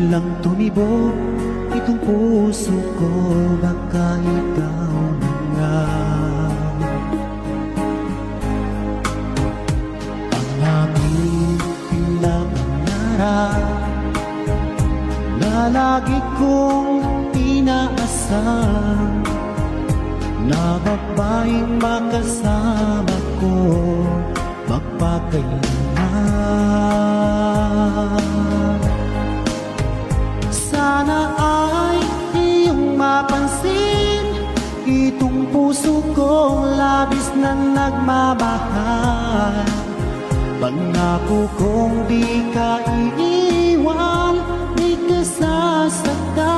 lang tumibok itong puso ko, baka ikaw na nga ang aking pinangarap na lagi kong inaasahan, na babaeng makasama ko magpakailanman. Sana ay iyong mapansin itong puso kong labis na nagmamahal. Pangako kong di ka iiwan, di ka sasaktan,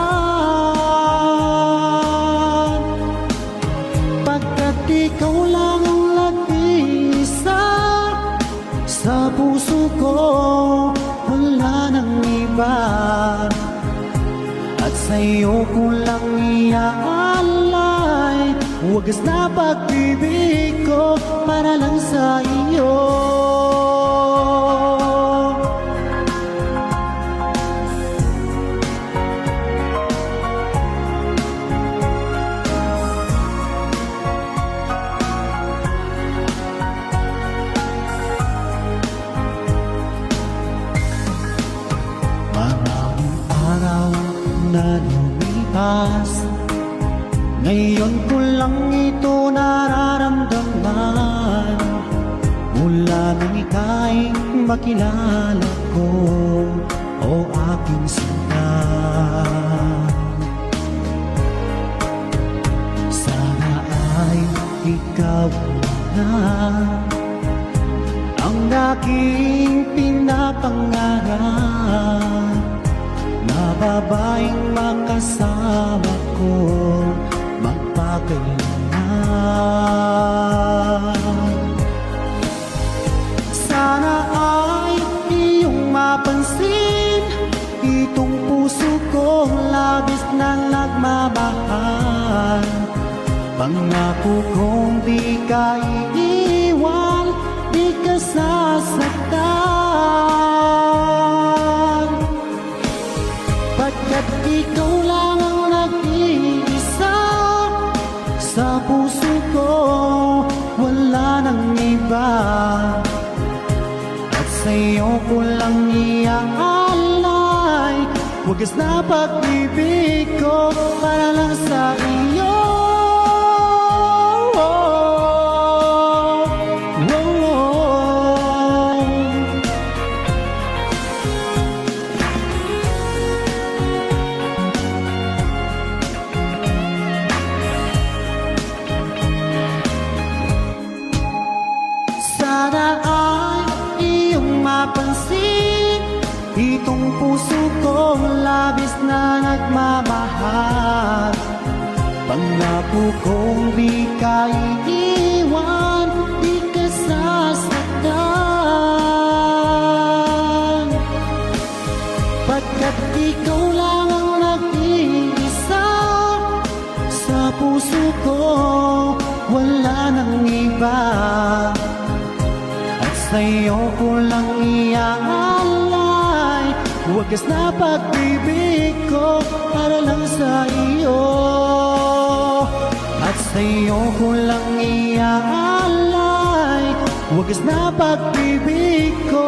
pagkat ikaw lang ang nag-iisa sa puso ko, wala nang iba. At sa'yo ko lang iaalay wagas na pag-ibig ko para lang sa iyo. Maraming araw na lumipas, ngayon ko lang ito nararamdaman. Mula nang ika'y makilala ko, o aking sinta, sana ay ikaw na ang aking pinapangarap, na babaeng makasama ko magpakailanman. Sana ay iyong mapansin itong puso ko labis na nagmamahal. Pangako kong di ka iiwan, di ka sasaktan, pagkat ikaw lang ang nag-iisa sa puso ko, wala nang iba. At sa'yo ko lang iaalay wagas na pag-ibig ko para lang sa iyo. Sana ay iyong mapansin itong puso ko labis na nagmamahal. Pangako kong di ka iiwan, di ka sasaktan, pagkat ikaw lang ang nag-iisa sa puso ko, wala nang iba. Sa'yo ko lang iaalay wagas na pag-ibig ko para lang sa iyo. At sa'yo ko lang iaalay wagas na pag-ibig ko